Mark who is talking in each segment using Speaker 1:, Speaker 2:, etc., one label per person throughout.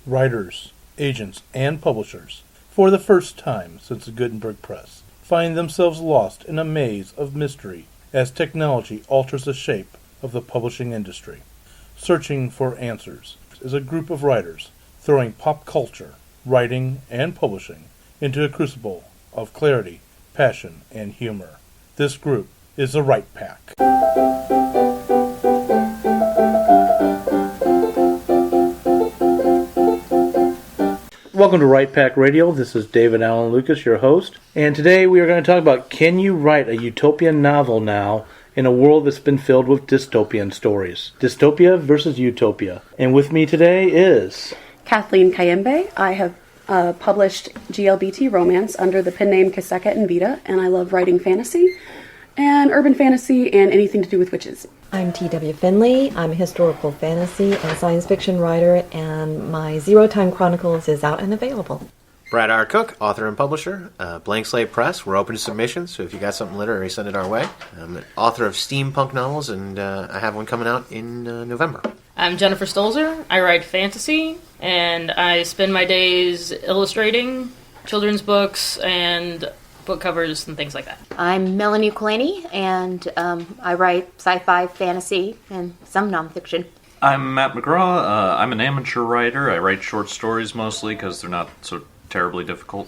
Speaker 1: writers, agents, and publishers, for the first time since the Gutenberg Press, find themselves lost in a maze of mystery as technology alters the shape of the publishing industry. Searching for Answers is a group of writers throwing pop culture, writing, and publishing into a crucible of clarity, passion, and humor. This group is the Right Pack. Welcome to Right Pack Radio. This is David Allen Lucas, your host. And today we are going to talk about, can you write a utopian novel now in a world that's been filled with dystopian stories? Dystopia versus Utopia. And with me today is
Speaker 2: Kathleen Kayembe. I have published GLBT romance under the pen name Kaseka and Vita, and I love writing fantasy and urban fantasy and anything to do with witches.
Speaker 3: I'm T.W. Finley. I'm a historical fantasy and science fiction writer, and my Zero Time Chronicles is out and available.
Speaker 4: Brad R. Cook, author and publisher, Blank Slate Press. We're open to submissions, so if you got something literary, send it our way. I'm an author of steampunk novels, and I have one coming out in November.
Speaker 5: I'm Jennifer Stolzer. I write fantasy, and I spend my days illustrating children's books and book covers and things like that.
Speaker 6: I'm Melanie Ukulani, and I write sci-fi, fantasy, and some nonfiction.
Speaker 7: I'm Matt McGraw. I'm an amateur writer. I write short stories mostly because they're not so terribly difficult.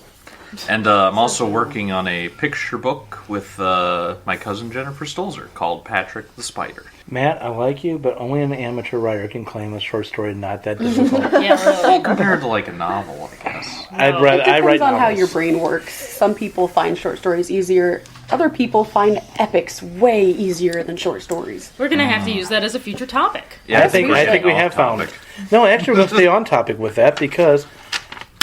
Speaker 7: And I'm also working on a picture book with my cousin Jennifer Stolzer called Patrick the Spider.
Speaker 1: Matt, I like you, but only an amateur writer can claim a short story not that difficult.
Speaker 7: Compared to like a novel, I guess.
Speaker 1: I
Speaker 2: It
Speaker 1: write
Speaker 2: depends on
Speaker 1: novels.
Speaker 2: how your brain works. Some people find short stories easier. Other people find epics way easier than short stories.
Speaker 5: We're going to have to use that as a future topic.
Speaker 7: Yeah,
Speaker 1: I think we have found it. No, actually, we're going to stay on topic with that because,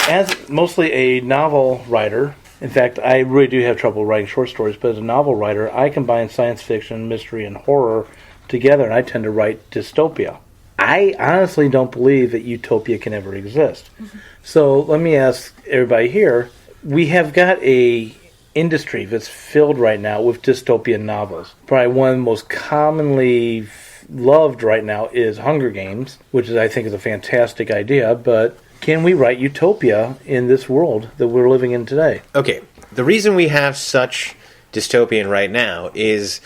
Speaker 1: as mostly a novel writer, in fact, I really do have trouble writing short stories, but as a novel writer, I combine science fiction, mystery, and horror together, and I tend to write dystopia. I honestly don't believe that utopia can ever exist. Mm-hmm. So let me ask everybody here, we have got a industry that's filled right now with dystopian novels. Probably one of the most commonly loved right now is Hunger Games, which I think is a fantastic idea, but can we write utopia in this world that we're living in today?
Speaker 4: Okay, the reason we have such dystopian right now is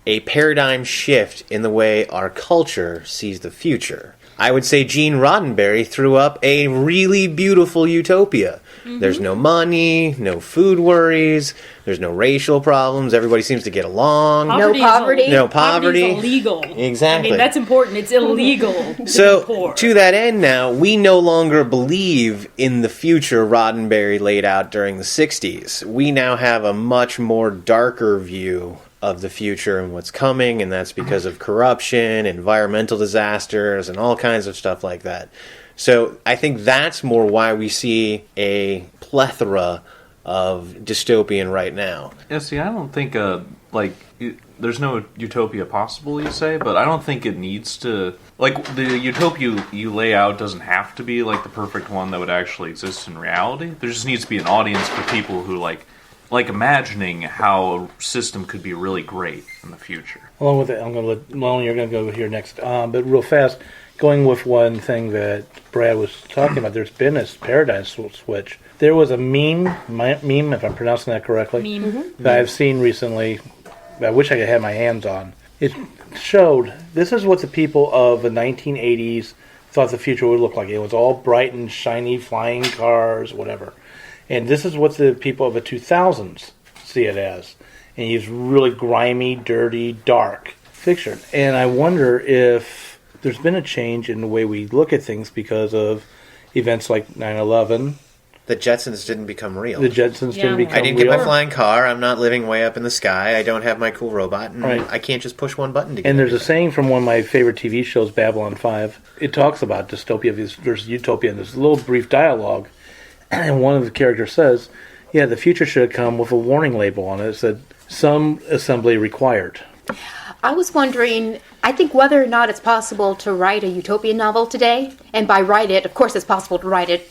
Speaker 4: a paradigm shift in the way our culture sees the future. I would say Gene Roddenberry threw up a really beautiful utopia. Mm-hmm. There's no money, no food worries, there's no racial problems, everybody seems to get along.
Speaker 6: No poverty.
Speaker 4: No poverty.
Speaker 5: Poverty's illegal.
Speaker 4: Exactly.
Speaker 5: I mean, that's important. It's illegal to
Speaker 4: So,
Speaker 5: be poor.
Speaker 4: to that end now, we no longer believe in the future Roddenberry laid out during the 60s. We now have a much more darker view of the future and what's coming, and that's because of corruption, environmental disasters, and all kinds of stuff like that. So I think that's more why we see a plethora of dystopian right now.
Speaker 7: Yeah, see, I don't think, there's no utopia possible, you say, but I don't think it needs to... Like, the utopia you lay out doesn't have to be, like, the perfect one that would actually exist in reality. There just needs to be an audience for people who, like imagining how a system could be really great in the future.
Speaker 1: Along with it, I'm going to let Melanie, you're going to go here next. But real fast, going with one thing that Brad was talking about, there's been this paradigm switch. There was a meme, if I'm pronouncing that correctly, that I've seen recently, that I wish I could have my hands on. It showed, this is what the people of the 1980s thought the future would look like. It was all bright and shiny, flying cars, whatever. And this is what the people of the 2000s see it as. And he's really grimy, dirty, dark fiction. And I wonder if there's been a change in the way we look at things because of events like 9/11.
Speaker 4: The Jetsons didn't become real.
Speaker 1: The Jetsons didn't become real.
Speaker 4: I didn't get my flying car. I'm not living way up in the sky. I don't have my cool robot. And I can't just push one button to get
Speaker 1: And there's
Speaker 4: everything.
Speaker 1: a saying from one of my favorite TV shows, Babylon 5. It talks about dystopia versus utopia. And there's a little brief dialogue. And one of the characters says, yeah, the future should come with a warning label on it. It said, some assembly required.
Speaker 6: I was wondering, I think whether or not it's possible to write a utopian novel today, and by write it, of course it's possible to write it,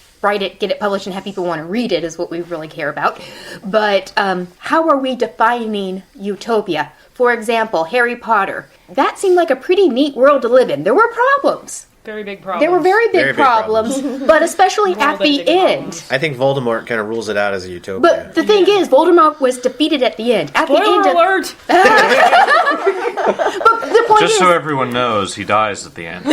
Speaker 6: get it published, and have people want to read it is what we really care about. But how are we defining utopia? For example, Harry Potter. That seemed like a pretty neat world to live in. There were problems,
Speaker 5: Very big problem.
Speaker 6: There were very big,
Speaker 4: Very big
Speaker 6: problems, but especially at the
Speaker 5: World-ending
Speaker 6: end.
Speaker 5: problems.
Speaker 4: I think Voldemort kind of rules it out as a utopia.
Speaker 6: But the thing is, Voldemort was defeated at the end. At the
Speaker 5: Spoiler
Speaker 6: end of,
Speaker 5: alert!
Speaker 6: but the point
Speaker 7: Just
Speaker 6: is,
Speaker 7: so everyone knows, he dies at the end.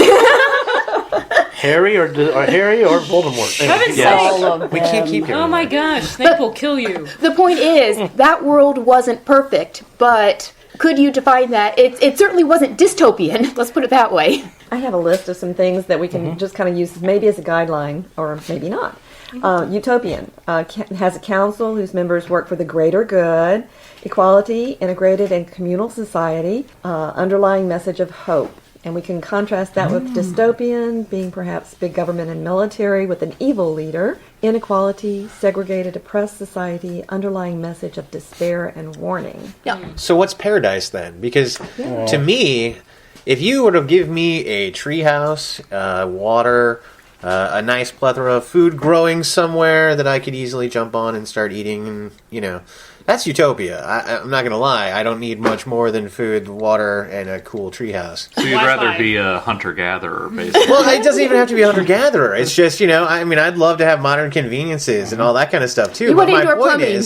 Speaker 1: Harry or Voldemort?
Speaker 5: Heaven's
Speaker 1: Yes.
Speaker 5: sake!
Speaker 4: we can't keep him.
Speaker 5: Oh my gosh, Snape will kill you.
Speaker 6: the point is that world wasn't perfect, but could you define that? It certainly wasn't dystopian. Let's put it that way.
Speaker 3: I have a list of some things that we can just kind of use maybe as a guideline or maybe not. Utopian has a council whose members work for the greater good, equality, integrated and communal society, underlying message of hope. And we can contrast that with dystopian, being perhaps big government and military with an evil leader, inequality, segregated, oppressed society, underlying message of despair and warning.
Speaker 4: So what's paradise then? Because to me, if you were to give me a treehouse, water, a nice plethora of food growing somewhere that I could easily jump on and start eating, and that's utopia. I'm not going to lie. I don't need much more than food, water, and a cool treehouse.
Speaker 7: So you'd
Speaker 5: Wi-Fi.
Speaker 7: rather be a hunter-gatherer, basically.
Speaker 4: Well, it doesn't even have to be a hunter-gatherer. It's just, I'd love to have modern conveniences and all that kind of stuff too.
Speaker 6: You
Speaker 4: But
Speaker 6: want indoor plumbing.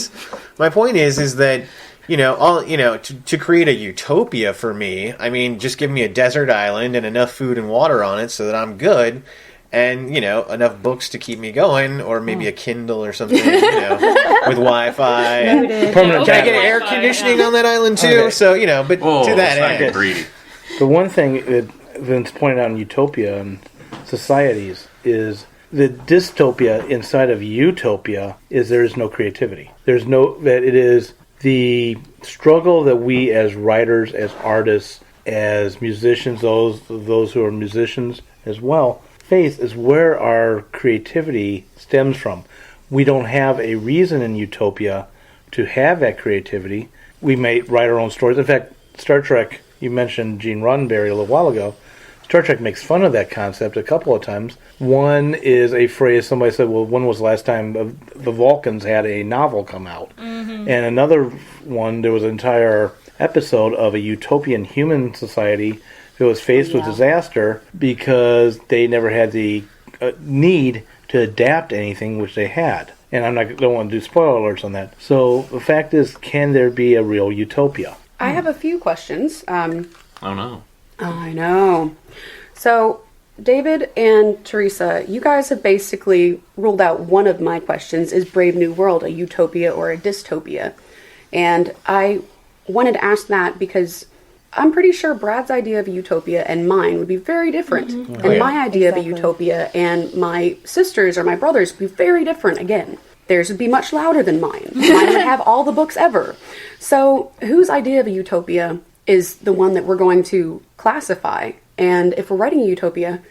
Speaker 4: my point is that to create a utopia for me, just give me a desert island and enough food and water on it so that I'm good. And, enough books to keep me going, or maybe a Kindle or something, with Wi-Fi.
Speaker 1: Permanent
Speaker 4: Can I get
Speaker 1: tablet.
Speaker 4: air conditioning on that island too?
Speaker 1: Okay.
Speaker 4: So, but
Speaker 7: Whoa,
Speaker 4: to that
Speaker 7: let's not
Speaker 4: end.
Speaker 7: get greedy.
Speaker 1: The one thing that Vince pointed out in Utopia and societies is the dystopia inside of Utopia is there is no creativity. That it is the struggle that we as writers, as artists, as musicians, those who are musicians as well, face is where our creativity stems from. We don't have a reason in Utopia to have that creativity. We may write our own stories. In fact, Star Trek, you mentioned Gene Roddenberry a little while ago. Star Trek makes fun of that concept a couple of times. One is a phrase somebody said, well, when was the last time the Vulcans had a novel come out? And another one, there was an entire episode of a utopian human society that was faced with disaster because they never had the need to adapt anything which they had. And don't want to do spoiler alerts on that. So the fact is, can there be a real utopia?
Speaker 2: I have a few questions.
Speaker 7: Oh, no.
Speaker 2: I know. So, David and Teresa, you guys have basically ruled out one of my questions. Is Brave New World a utopia or a dystopia? And I wanted to ask that because I'm pretty sure Brad's idea of a utopia and mine would be very different. And my idea of a utopia and my sister's or my brother's would be very different again. Theirs would be much louder than mine. Mine would have all the books ever. So whose idea of a utopia is the one that we're going to classify? And if we're writing a utopia,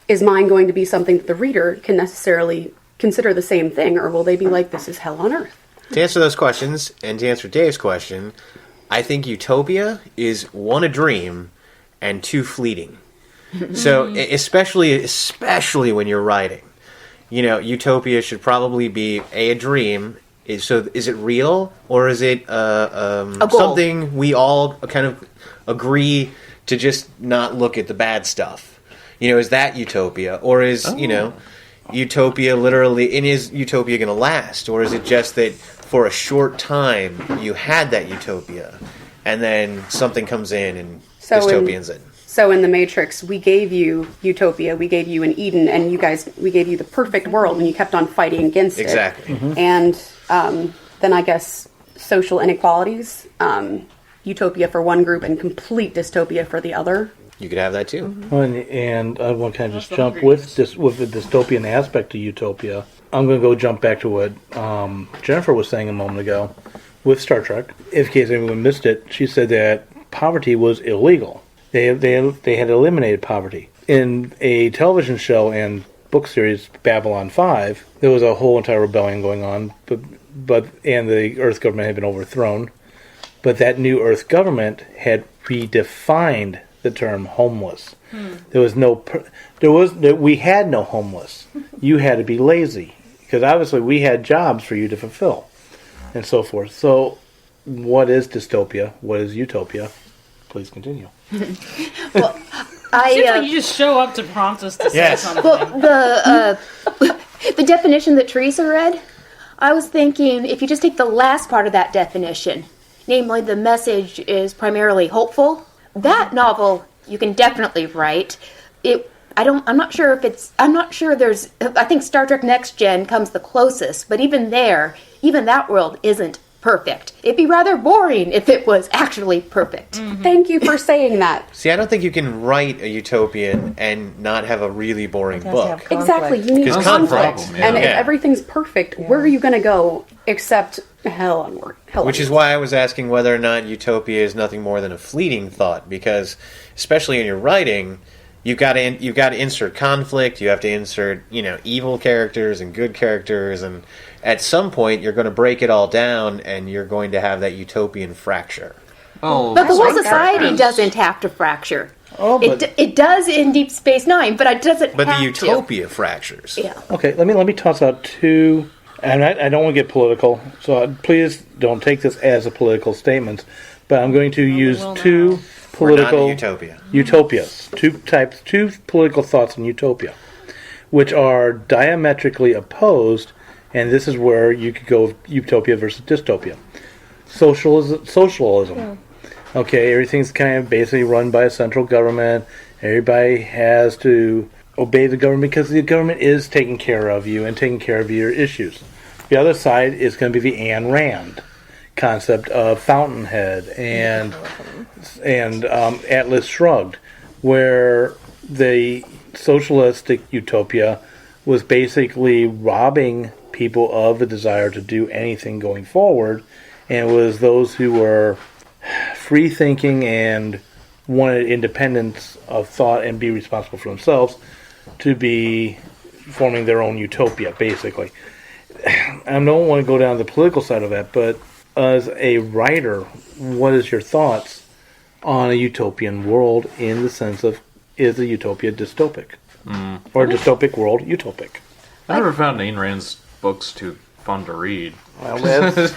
Speaker 2: is mine going to be something that the reader can necessarily consider the same thing? Or will they be like, this is hell on earth?
Speaker 4: To answer those questions, and to answer Dave's question, I think utopia is one, a dream, and two, fleeting. So, especially when you're writing, utopia should probably be a dream. Is it real, or is it something we all kind of agree to just not look at the bad stuff? Is that utopia, or is utopia literally? And is utopia going to last, or is it just that for a short time you had that utopia, and then something comes in and dystopian's in?
Speaker 2: So in The Matrix, we gave you utopia, we gave you an Eden, and we gave you the perfect world, and you kept on fighting against it.
Speaker 4: Exactly.
Speaker 2: And then I guess social inequalities, utopia for one group and complete dystopia for the other.
Speaker 4: You could have that too.
Speaker 1: And I want to kind of just jump with the dystopian aspect of Utopia. I'm going to jump back to what Jennifer was saying a moment ago with Star Trek. In case anyone missed it, she said that poverty was illegal. They had eliminated poverty. In a television show and book series, Babylon 5, there was a whole entire rebellion going on, and the Earth government had been overthrown. But that new Earth government had redefined the term homeless. We had no homeless. You had to be lazy because obviously we had jobs for you to fulfill, and so forth. So, what is dystopia? What is utopia? Please continue.
Speaker 6: Well,
Speaker 5: Seems like you just show up to prompt us to say something.
Speaker 6: Well, the definition that Teresa read, I was thinking if you just take the last part of that definition, namely the message is primarily hopeful, that novel you can definitely write. I'm not sure there's, I think Star Trek Next Gen comes the closest, but even that world isn't perfect. It'd be rather boring if it was actually perfect.
Speaker 2: Mm-hmm. Thank you for saying that.
Speaker 4: See, I don't think you can write a utopian and not have a really boring book.
Speaker 2: Exactly, you need
Speaker 4: Because
Speaker 2: conflict.
Speaker 4: conflict,
Speaker 2: And if
Speaker 4: yeah.
Speaker 2: everything's perfect, where are you going to go except hell on earth?
Speaker 4: Which is why I was asking whether or not utopia is nothing more than a fleeting thought, because especially in your writing, you've got to insert conflict. You have to insert evil characters and good characters, and at some point you're going to break it all down, and you're going to have that utopian fracture.
Speaker 7: Oh,
Speaker 6: But the whole
Speaker 7: like
Speaker 6: society
Speaker 7: that.
Speaker 6: doesn't have to fracture.
Speaker 1: Oh, but
Speaker 6: It does in Deep Space Nine, but it doesn't
Speaker 4: But
Speaker 6: have
Speaker 4: the utopia fractures.
Speaker 6: to. Yeah.
Speaker 1: okay, let me toss out two, and I don't want to get political, so please don't take this as a political statement. But I'm going to use two
Speaker 4: We're not
Speaker 1: political
Speaker 4: a utopia.
Speaker 1: utopias, two political thoughts in utopia, which are diametrically opposed, and this is where you could go with utopia versus dystopia. Socialism. Okay, everything's kind of basically run by a central government. Everybody has to obey the government because the government is taking care of you and taking care of your issues. The other side is going to be the Ayn Rand concept of Fountainhead and Atlas Shrugged, where the socialistic utopia was basically robbing people of the desire to do anything going forward, and it was those who were free thinking and wanted independence of thought and be responsible for themselves to be forming their own utopia, basically. I don't want to go down the political side of that, but as a writer, what is your thoughts on a utopian world in the sense of, is a utopia dystopic? Or a dystopic world utopic?
Speaker 7: I never found Ayn Rand's books too fun to read.
Speaker 1: Well, that's,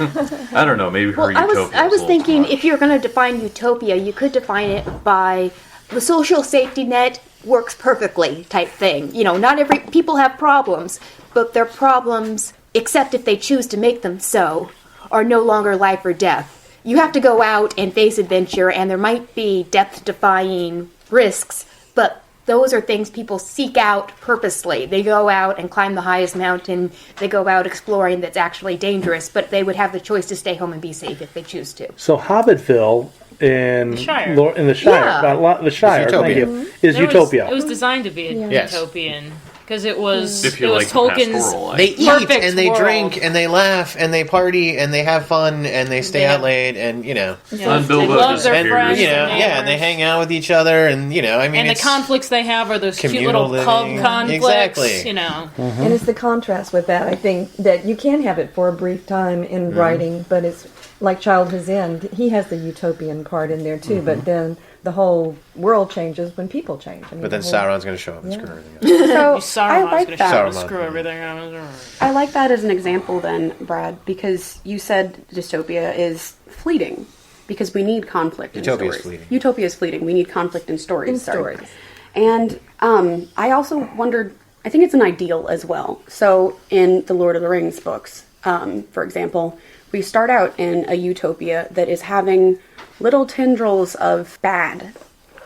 Speaker 7: I don't know, maybe her
Speaker 6: Well,
Speaker 7: utopia
Speaker 6: I was
Speaker 7: a little
Speaker 6: thinking
Speaker 7: too much.
Speaker 6: if you're going to define utopia, you could define it by the social safety net works perfectly type thing. Not every people have problems, but their problems, except if they choose to make them so, are no longer life or death. You have to go out and face adventure, and there might be death-defying risks, but those are things people seek out purposely. They go out and climb the highest mountain. They go out exploring that's actually dangerous, but they would have the choice to stay home and be safe if they choose to.
Speaker 1: so Hobbitville in
Speaker 5: Shire.
Speaker 1: in the Shire,
Speaker 6: Yeah.
Speaker 1: the Shire,
Speaker 4: It's
Speaker 1: thank
Speaker 4: Utopia.
Speaker 1: you, is Utopia.
Speaker 5: It was designed to be a
Speaker 4: Yes.
Speaker 5: utopian because it was
Speaker 7: If you
Speaker 5: it
Speaker 7: like
Speaker 5: was
Speaker 7: the
Speaker 5: Tolkien's.
Speaker 7: pastoral life.
Speaker 4: They eat
Speaker 5: Perfect
Speaker 4: and they
Speaker 5: world.
Speaker 4: drink and they laugh and they party and they have fun and they stay
Speaker 5: They
Speaker 4: out
Speaker 5: have-
Speaker 4: late and
Speaker 5: Yeah,
Speaker 7: And
Speaker 5: they
Speaker 7: Bilbo
Speaker 5: love their
Speaker 7: disappears.
Speaker 4: and
Speaker 5: friends,
Speaker 4: yeah,
Speaker 5: and
Speaker 4: and they hang out with each other and I mean
Speaker 5: and the
Speaker 4: it's
Speaker 5: conflicts they have are those cute
Speaker 4: communal
Speaker 5: little pub
Speaker 4: living.
Speaker 5: conflicts.
Speaker 4: Exactly.
Speaker 3: And it's the contrast with that. I think that you can have it for a brief time in writing, but it's like Childhood's End. He has the utopian part in there too, but then the whole world changes when people change. I mean,
Speaker 4: But then
Speaker 3: the whole-
Speaker 4: Sauron's going to show up and screw everything up.
Speaker 2: So I
Speaker 5: Saruman's
Speaker 2: like
Speaker 5: gonna
Speaker 2: that.
Speaker 4: Saruman.
Speaker 5: screw everything up.
Speaker 2: I like that as an example then, Brad, because you said dystopia is fleeting because we need conflict in
Speaker 4: Utopia is
Speaker 2: stories.
Speaker 4: fleeting.
Speaker 2: Utopia is fleeting. We need conflict in stories.
Speaker 3: In
Speaker 2: sorry.
Speaker 3: stories.
Speaker 2: And I also wondered, I think it's an ideal as well. So in the Lord of the Rings books, for example, we start out in a utopia that is having little tendrils of bad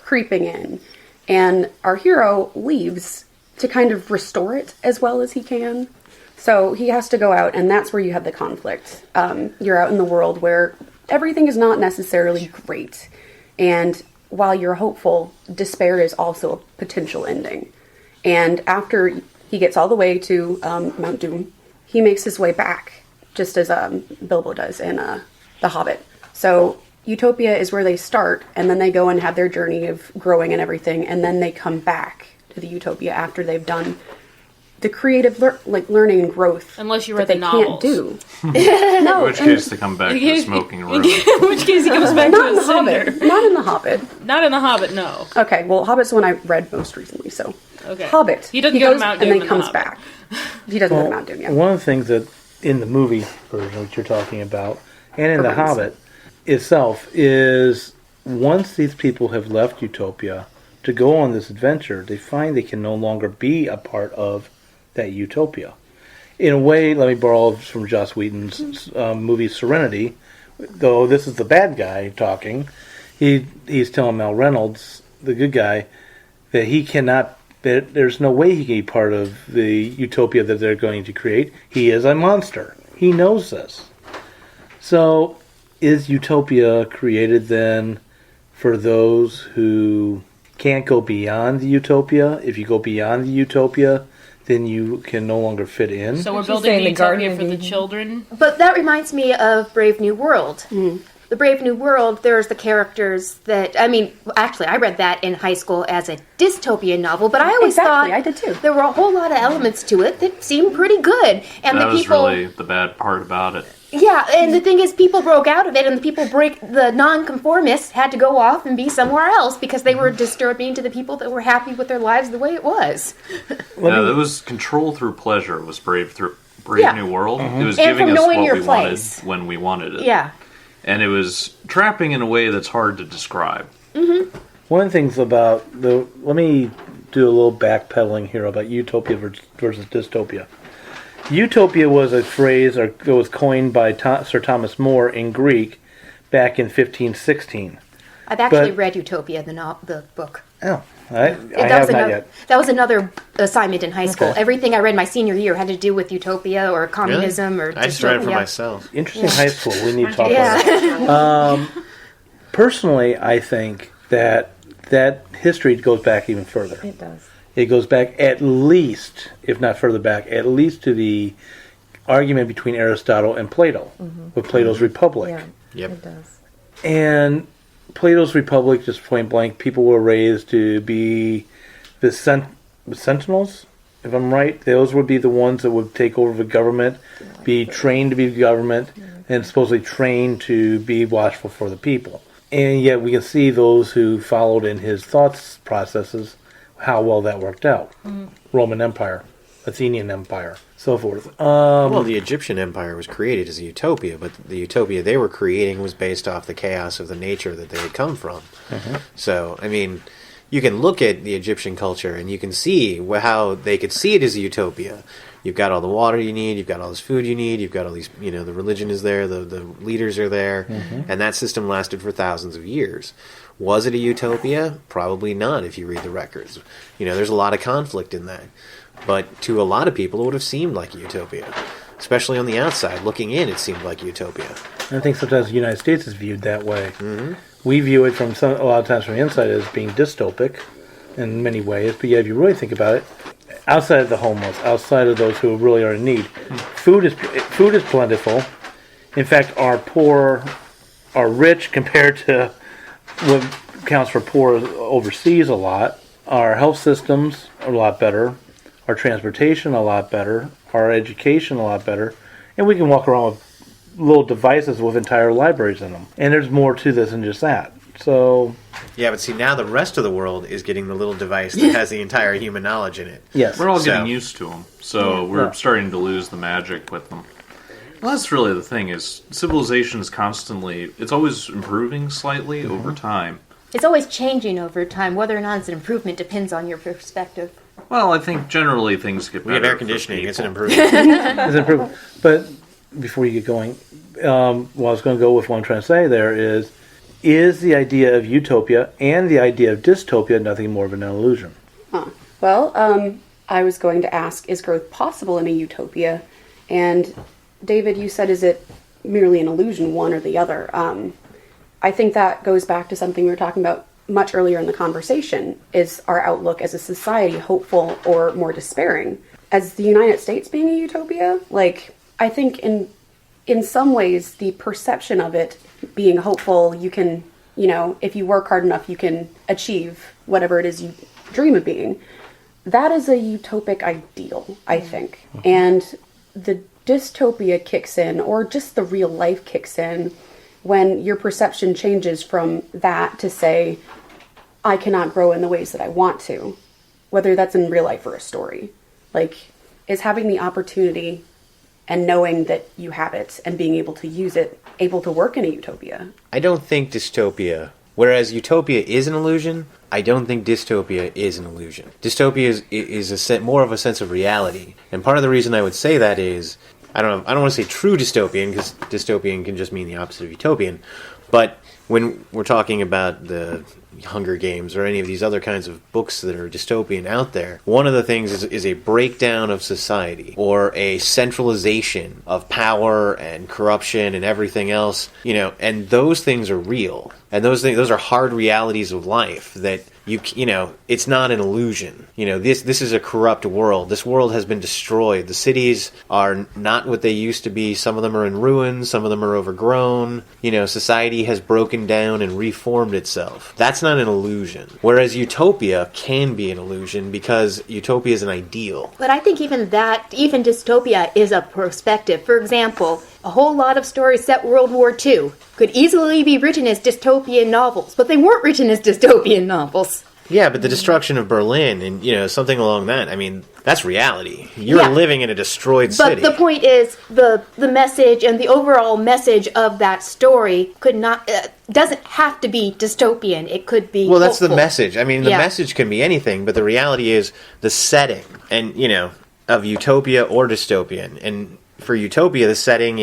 Speaker 2: creeping in. And our hero leaves to kind of restore it as well as he can. So he has to go out, and that's where you have the conflict. You're out in the world where everything is not necessarily great. And while you're hopeful, despair is also a potential ending. And after he gets all the way to Mount Doom, he makes his way back, just as Bilbo does in The Hobbit. So Utopia is where they start, and then they go and have their journey of growing and everything, and then they come back to the Utopia after they've done the creative learning and growth.
Speaker 5: Unless you
Speaker 2: that
Speaker 5: read
Speaker 2: they
Speaker 5: the novels.
Speaker 2: can't do.
Speaker 7: In
Speaker 2: No,
Speaker 7: which case, they come back to the smoking room.
Speaker 5: In which case he comes back
Speaker 2: not in
Speaker 5: to
Speaker 2: The
Speaker 5: a cinder.
Speaker 2: Hobbit. Not in The Hobbit.
Speaker 5: Not in The Hobbit, no.
Speaker 2: Okay, well, Hobbit's the one I read most recently, so.
Speaker 5: Okay.
Speaker 2: Hobbit.
Speaker 5: He doesn't go to
Speaker 2: goes
Speaker 5: Mount
Speaker 2: and
Speaker 5: Doom
Speaker 2: then
Speaker 5: in The
Speaker 2: comes
Speaker 5: Hobbit.
Speaker 2: back. He doesn't go to Mount Doom, yeah.
Speaker 1: One of the things that in the movie version, which you're talking about, and in The
Speaker 2: Programs.
Speaker 1: Hobbit itself, is once these people have left Utopia, to go on this adventure, they find they can no longer be a part of that utopia. In a way, let me borrow from Joss Whedon's movie Serenity, though this is the bad guy talking. He's telling Mal Reynolds, the good guy, that he cannot, that there's no way he can be part of the utopia that they're going to create. He is a monster. He knows this. So, is utopia created then for those who can't go beyond the utopia? If you go beyond the utopia, then you can no longer fit in.
Speaker 5: So we're
Speaker 3: She's
Speaker 5: building
Speaker 3: saying
Speaker 5: the
Speaker 3: the Garden
Speaker 5: utopia
Speaker 3: of
Speaker 5: for the
Speaker 3: Eden.
Speaker 5: children.
Speaker 6: But that reminds me of Brave New World. The Brave New World, there's the characters that, I mean, actually, I read that in high school as a dystopian novel, but I always
Speaker 2: Exactly,
Speaker 6: thought
Speaker 2: I did too.
Speaker 6: there were a whole lot of elements to it that seemed pretty good. And
Speaker 7: That
Speaker 6: the
Speaker 7: was
Speaker 6: people,
Speaker 7: really the bad part about it.
Speaker 6: yeah, and the thing is, people broke out of it, and the nonconformists had to go off and be somewhere else because they were disturbing to the people that were happy with their lives the way it was.
Speaker 7: There was control through pleasure. Was Brave
Speaker 6: Yeah.
Speaker 7: New World. It was
Speaker 6: And
Speaker 7: giving
Speaker 6: from
Speaker 7: us
Speaker 6: knowing
Speaker 7: what
Speaker 6: your
Speaker 7: we
Speaker 6: place.
Speaker 7: wanted when we wanted it.
Speaker 6: Yeah.
Speaker 7: And it was trapping in a way that's hard to describe.
Speaker 1: One of the things about let me do a little backpedaling here about utopia versus dystopia. Utopia was a phrase that was coined by Sir Thomas More in Greek back in 1516.
Speaker 6: I've actually
Speaker 1: But-
Speaker 6: read Utopia, the book.
Speaker 1: Oh, I
Speaker 6: That
Speaker 1: have
Speaker 6: was
Speaker 1: not
Speaker 6: another,
Speaker 1: yet.
Speaker 6: That was another assignment in high school.
Speaker 1: Okay.
Speaker 6: Everything I read my senior year had to do with utopia or communism or
Speaker 4: I just read it for
Speaker 6: dystopia.
Speaker 4: myself.
Speaker 1: Interesting high school. We need to talk about it.
Speaker 6: Yeah.
Speaker 1: Personally, I think that history goes back even further.
Speaker 3: It does.
Speaker 1: It goes back at least, if not further back, at least to the argument between Aristotle and Plato, with Plato's Republic.
Speaker 3: Yeah,
Speaker 4: Yep.
Speaker 3: it does.
Speaker 1: And Plato's Republic, just point blank, people were raised to be the sentinels, if I'm right. Those would be the ones that would take over the government, be trained to be the government, and supposedly trained to be watchful for the people. And yet we can see those who followed in his thoughts processes, how well that worked out. Roman Empire, Athenian Empire, so forth.
Speaker 4: Well, the Egyptian Empire was created as a utopia, but the utopia they were creating was based off the chaos of the nature that they had come from. So, I mean, you can look at the Egyptian culture and you can see how they could see it as a utopia. You've got all the water you need, you've got all this food you need, you've got all these, the religion is there, the leaders are there, and that system lasted for thousands of years. Was it a utopia? Probably not, if you read the records. There's a lot of conflict in that. But to a lot of people, it would have seemed like a utopia. Especially on the outside. Looking in, it seemed like utopia.
Speaker 1: I think sometimes the United States is viewed that way. We view it a lot of times from the inside as being dystopic in many ways. But yeah, if you really think about it, outside of the homeless, outside of those who really are in need, food is plentiful. In fact, our poor are rich compared to what counts for poor overseas a lot. Our health systems are a lot better. Our transportation a lot better. Our education a lot better. And we can walk around with little devices with entire libraries in them. And there's more to this than just that. So,
Speaker 4: Yeah, but see, now the rest of the world is getting the little device that has the entire human knowledge in it.
Speaker 1: yes.
Speaker 7: We're all
Speaker 4: So-
Speaker 7: getting used to them, so we're starting to lose the magic with them. Well, that's really the thing, is civilization is constantly, it's always improving slightly over time.
Speaker 6: It's always changing over time. Whether or not it's an improvement depends on your perspective.
Speaker 7: Well, I think generally things get better.
Speaker 4: We have air
Speaker 7: for
Speaker 4: conditioning. It's an
Speaker 7: people.
Speaker 4: improvement.
Speaker 1: It's improvement. But before you get going, what I was going to go with what I'm trying to say there is the idea of utopia and the idea of dystopia nothing more of an illusion?
Speaker 2: Well, I was going to ask, is growth possible in a utopia? And David, you said, is it merely an illusion, one or the other? I think that goes back to something we were talking about much earlier in the conversation. Is our outlook as a society hopeful or more despairing? As the United States being a utopia, I think in some ways the perception of it being hopeful, you can, if you work hard enough, you can achieve whatever it is you dream of being. That is a utopic ideal, I think. And the dystopia kicks in, or just the real life kicks in, when your perception changes from that to say, I cannot grow in the ways that I want to, whether that's in real life or a story. Is having the opportunity and knowing that you have it and being able to use it, able to work in a utopia.
Speaker 4: I don't think dystopia Whereas Utopia is an illusion, I don't think dystopia is an illusion. Dystopia is more of a sense of reality. And part of the reason I would say that is, I don't want to say true dystopian, because dystopian can just mean the opposite of utopian. But when we're talking about the Hunger Games or any of these other kinds of books that are dystopian out there, one of the things is a breakdown of society or a centralization of power and corruption and everything else, and those things are real. And those are hard realities of life that it's not an illusion. This is a corrupt world. This world has been destroyed. The cities are not what they used to be. Some of them are in ruins. Some of them are overgrown. Society has broken down and reformed itself. That's not an illusion. Whereas Utopia can be an illusion because Utopia is an ideal.
Speaker 6: But I think even dystopia is a perspective. For example, a whole lot of stories set World War II could easily be written as dystopian novels, but they weren't written as dystopian novels.
Speaker 4: Yeah, but the destruction of Berlin and, something along that, that's reality. You're living in a destroyed city.
Speaker 6: But the point is, the message and the overall message of that story doesn't have to be dystopian. It could be
Speaker 4: Well, that's
Speaker 6: hopeful.
Speaker 4: the message. The message can be anything, but the reality is the setting and, of Utopia or dystopian. And for Utopia, the setting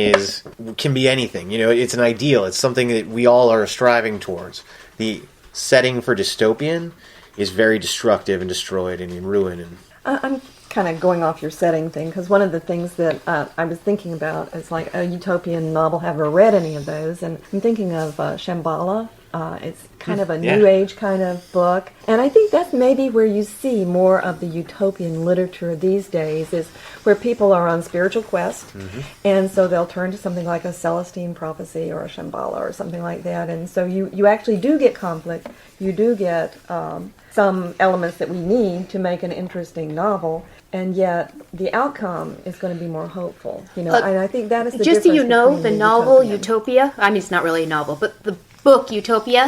Speaker 4: can be anything. It's an ideal. It's something that we all are striving towards. The setting for dystopian is very destructive and destroyed and in ruin. And
Speaker 3: I'm kind of going off your setting thing, because one of the things that I was thinking about is like a utopian novel. Have I read any of those? And I'm thinking of Shambhala. It's kind of a new age kind of book. And I think that's maybe where you see more of the utopian literature these days, is where people are on spiritual quest. Mm-hmm. And so they'll turn to something like a Celestine prophecy or a Shambhala or something like that. And so you actually do get conflict. You do get some elements that we need to make an interesting novel. And yet, the outcome is going to be more hopeful. And I think that is the
Speaker 6: just so
Speaker 3: difference
Speaker 6: you know,
Speaker 3: between
Speaker 6: the
Speaker 3: the
Speaker 6: novel
Speaker 3: utopian.
Speaker 6: Utopia. It's not really a novel, but the book Utopia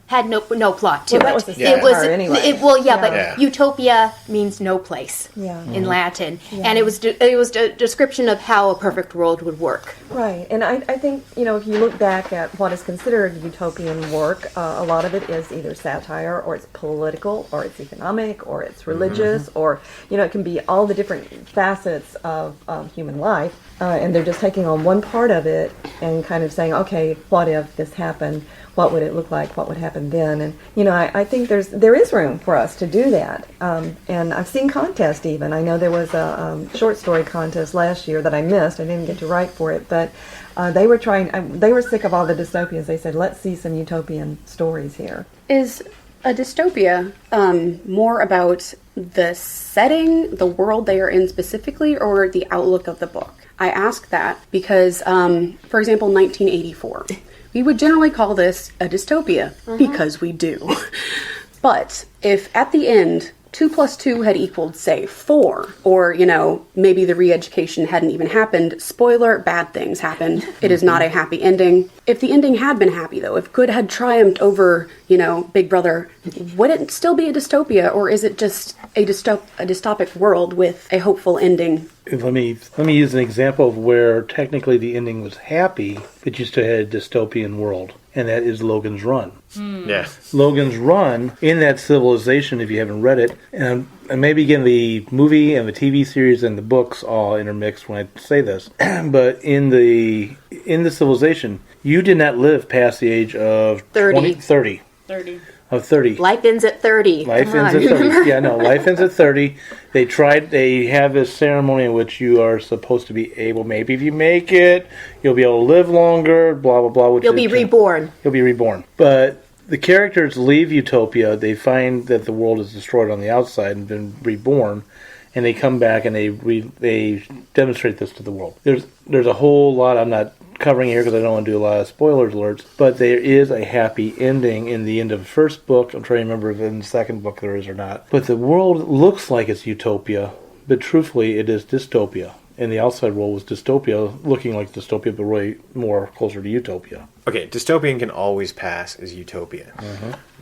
Speaker 6: had no plot to
Speaker 3: Well, that
Speaker 6: it.
Speaker 3: was the sad part anyway.
Speaker 6: But Utopia means no place in Latin, and it was a description of how a perfect world would work.
Speaker 3: Right, and I think if you look back at what is considered utopian work, a lot of it is either satire, or it's political, or it's economic, or it's religious, or it can be all the different facets of human life, and they're just taking on one part of it and kind of saying, okay, what if this happened? What would it look like? What would happen then? And I think there is room for us to do that. And I've seen contests even. I know there was a short story contest last year that I missed. I didn't get to write for it, but they were sick of all the dystopians. They said, let's see some utopian stories here.
Speaker 2: Is a dystopia more about the setting, the world they are in specifically, or the outlook of the book? I ask that because, for example, 1984. We would generally call this a dystopia, because we do. But if at the end 2 + 2 had equaled, say, 4, or, maybe the re-education hadn't even happened, spoiler, bad things happened. It is not a happy ending. If the ending had been happy, though, if good had triumphed over, Big Brother, would it still be a dystopia, or is it just a dystopic world with a hopeful ending?
Speaker 1: Let me use an example of where technically the ending was happy, but you still had a dystopian world, and that is Logan's Run.
Speaker 4: Yeah.
Speaker 1: Logan's Run, in that civilization, if you haven't read it, and maybe again the movie and the TV series and the books all intermixed when I say this, but in the civilization, you did not live past the age of
Speaker 6: 30.
Speaker 1: 30. Of 30.
Speaker 6: Life ends at 30.
Speaker 1: Life ends at 30. Yeah, no, life ends at 30. They have this ceremony in which you are supposed to be able, maybe if you make it, you'll be able to live longer, blah, blah, blah.
Speaker 6: You'll be reborn.
Speaker 1: You'll be reborn. But the characters leave Utopia, they find that the world is destroyed on the outside and been reborn, and they come back and they demonstrate this to the world. There's a whole lot I'm not covering here because I don't want to do a lot of spoilers alerts, but there is a happy ending in the end of the first book. I'm trying to remember if in the second book there is or not. But the world looks like it's Utopia, but truthfully it is dystopia. And the outside world was dystopia, looking like dystopia, but really more closer to utopia.
Speaker 4: Okay, dystopian can always pass as utopia.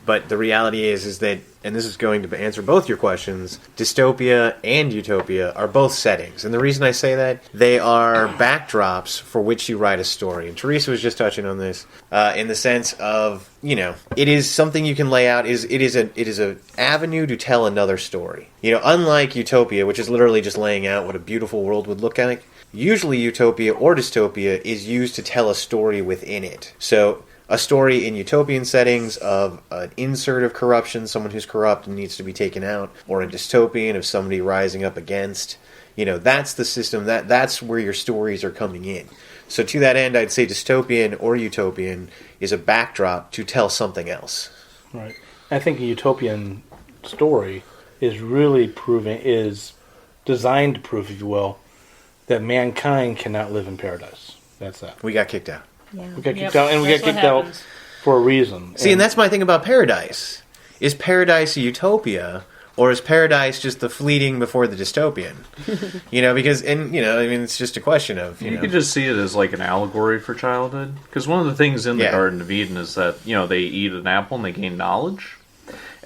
Speaker 4: But the reality is that, and this is going to answer both your questions, dystopia and utopia are both settings. And the reason I say that, they are backdrops for which you write a story. And Teresa was just touching on this in the sense of, it is something you can lay out. It is an avenue to tell another story. Unlike utopia, which is literally just laying out what a beautiful world would look like, usually utopia or dystopia is used to tell a story within it. So a story in utopian settings of an insert of corruption, someone who's corrupt and needs to be taken out, or a dystopian of somebody rising up against. That's the system. That's where your stories are coming in. So to that end, I'd say dystopian or utopian is a backdrop to tell something else.
Speaker 1: Right. I think a utopian story is designed to prove, if you will, that mankind cannot live in paradise. That's that.
Speaker 4: We got kicked out.
Speaker 3: Yeah.
Speaker 1: We got kicked out, and we got kicked out for a reason.
Speaker 4: See, and that's my thing about paradise. Is paradise a utopia, or is paradise just the fleeting before the dystopian? Because, it's just a question of,
Speaker 7: You could just see it as like an allegory for childhood. Because one of the things in the Garden of Eden is that, they eat an apple and they gain knowledge.